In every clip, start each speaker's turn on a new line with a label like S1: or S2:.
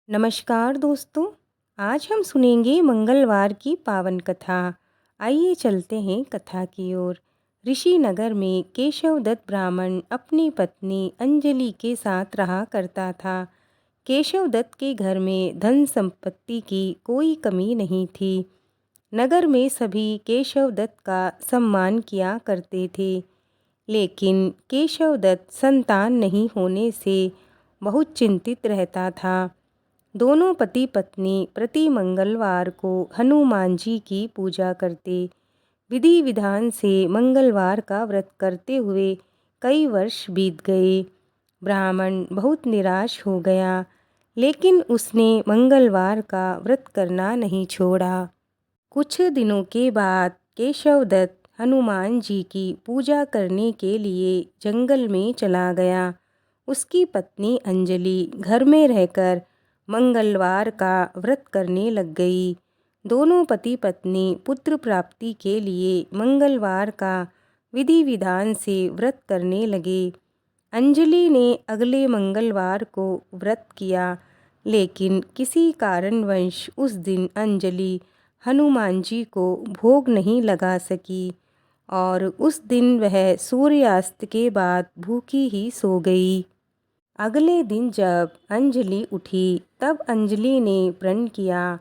S1: नमस्कार दोस्तों। आज हम सुनेंगे मंगलवार की पावन कथा। आइए चलते हैं कथा की ओर। ऋषिनगर में केशव दत्त ब्राह्मण अपनी पत्नी अंजलि के साथ रहा करता था। केशव दत्त के घर में धन संपत्ति की कोई कमी नहीं थी। नगर में सभी केशव दत्त का सम्मान किया करते थे। लेकिन केशव दत्त संतान नहीं होने से बहुत चिंतित रहता था। दोनों पति पत्नी प्रति मंगलवार को हनुमान जी की पूजा करते। विधि विधान से मंगलवार का व्रत करते हुए कई वर्ष बीत गए। ब्राह्मण बहुत निराश हो गया, लेकिन उसने मंगलवार का व्रत करना नहीं छोड़ा। कुछ दिनों के बाद केशव दत्त हनुमान जी की पूजा करने के लिए जंगल में चला गया। उसकी पत्नी अंजलि घर में रहकर मंगलवार का व्रत करने लग गई। दोनों पति पत्नी पुत्र प्राप्ति के लिए मंगलवार का विधि विधान से व्रत करने लगे। अंजलि ने अगले मंगलवार को व्रत किया, लेकिन किसी कारणवश उस दिन अंजलि हनुमान जी को भोग नहीं लगा सकी और उस दिन वह सूर्यास्त के बाद भूखी ही सो गई। अगले दिन जब अंजलि उठी तब अंजलि ने प्रण किया,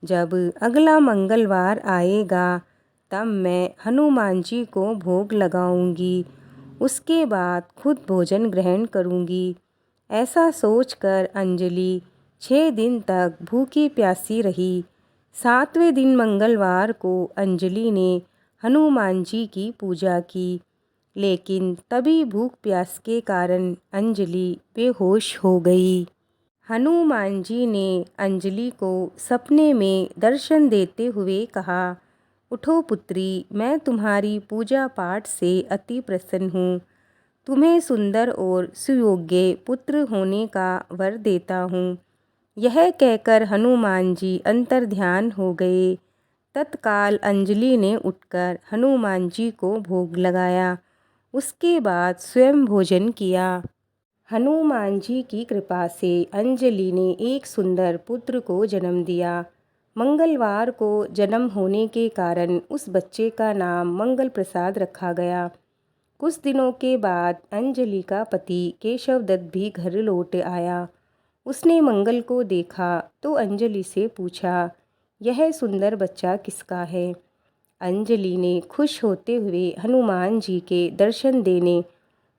S1: जब अगला मंगलवार आएगा तब मैं हनुमान जी को भोग लगाऊंगी, उसके बाद खुद भोजन ग्रहण करूंगी। ऐसा सोचकर अंजलि 6 दिन तक भूखी प्यासी रही। 7वें दिन मंगलवार को अंजलि ने हनुमान जी की पूजा की, लेकिन तभी भूख प्यास के कारण अंजलि बेहोश हो गई। हनुमान जी ने अंजलि को सपने में दर्शन देते हुए कहा, उठो पुत्री, मैं तुम्हारी पूजा पाठ से अति प्रसन्न हूँ। तुम्हें सुंदर और सुयोग्य पुत्र होने का वर देता हूँ। यह कहकर हनुमान जी अंतर्ध्यान हो गए। तत्काल अंजलि ने उठकर हनुमान जी को भोग लगाया। उसके बाद स्वयं भोजन किया। हनुमान जी की कृपा से अंजलि ने एक सुंदर पुत्र को जन्म दिया। मंगलवार को जन्म होने के कारण उस बच्चे का नाम मंगल प्रसाद रखा गया। कुछ दिनों के बाद अंजलि का पति केशव दत्त भी घर लौट आया। उसने मंगल को देखा तो अंजलि से पूछा, यह सुंदर बच्चा किसका है? अंजलि ने खुश होते हुए हनुमान जी के दर्शन देने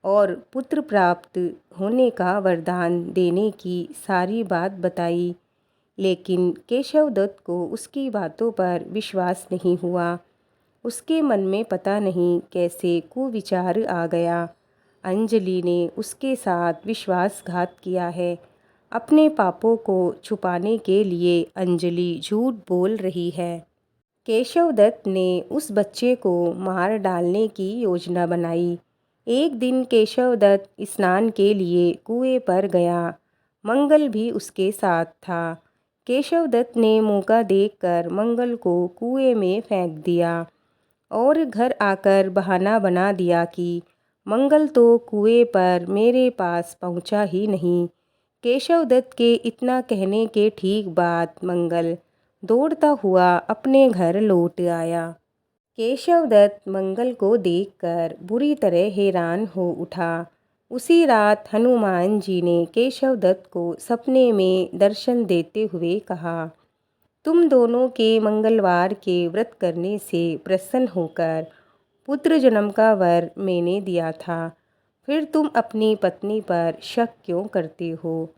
S1: और पुत्र प्राप्त होने का वरदान देने की सारी बात बताई। लेकिन केशव दत्त को उसकी बातों पर विश्वास नहीं हुआ। उसके मन में पता नहीं कैसे कुविचार आ गया। अंजलि ने उसके साथ विश्वासघात किया है। अपने पापों को छुपाने के लिए अंजलि झूठ बोल रही है। केशव दत्त ने उस बच्चे को मार डालने की योजना बनाई। एक दिन केशव दत्त स्नान के लिए कुएं पर गया। मंगल भी उसके साथ था। केशव दत्त ने मौका देखकर मंगल को कुएं में फेंक दिया और घर आकर बहाना बना दिया कि मंगल तो कुएं पर मेरे पास पहुंचा ही नहीं। केशव दत्त के इतना कहने के ठीक बाद मंगल दौड़ता हुआ अपने घर लौट आया। केशव दत्त मंगल को देखकर बुरी तरह हैरान हो उठा। उसी रात हनुमान जी ने केशव दत्त को सपने में दर्शन देते हुए कहा, तुम दोनों के मंगलवार के व्रत करने से प्रसन्न होकर पुत्र जन्म का वर मैंने दिया था, फिर तुम अपनी पत्नी पर शक क्यों करते हो?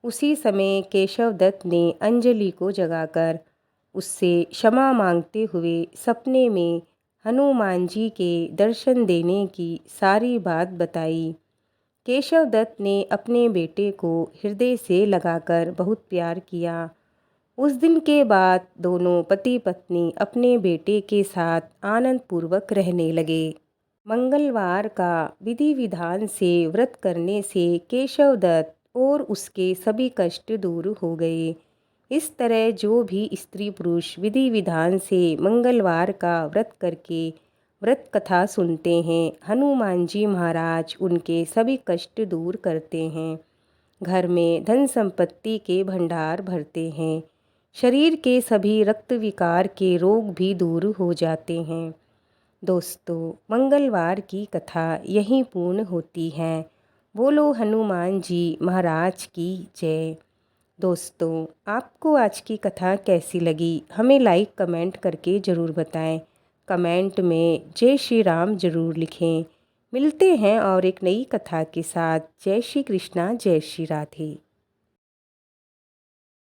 S1: उसी समय केशव दत्त ने अंजलि को जगाकर उससे क्षमा मांगते हुए सपने में हनुमान जी के दर्शन देने की सारी बात बताई। केशव दत्त ने अपने बेटे को हृदय से लगाकर बहुत प्यार किया। उस दिन के बाद दोनों पति पत्नी अपने बेटे के साथ आनंद पूर्वक रहने लगे। मंगलवार का विधि विधान से व्रत करने से केशव दत्त और उसके सभी कष्ट दूर हो गए। इस तरह जो भी स्त्री पुरुष विधि विधान से मंगलवार का व्रत करके व्रत कथा सुनते हैं, हनुमान जी महाराज उनके सभी कष्ट दूर करते हैं। घर में धन संपत्ति के भंडार भरते हैं। शरीर के सभी रक्त विकार के रोग भी दूर हो जाते हैं। दोस्तों, मंगलवार की कथा यहीं पूर्ण होती है। बोलो हनुमान जी महाराज की जय। दोस्तों, आपको आज की कथा कैसी लगी हमें लाइक कमेंट करके ज़रूर बताएं। कमेंट में जय श्री राम ज़रूर लिखें। मिलते हैं और एक नई कथा के साथ। जय श्री कृष्णा, जय श्री राधे।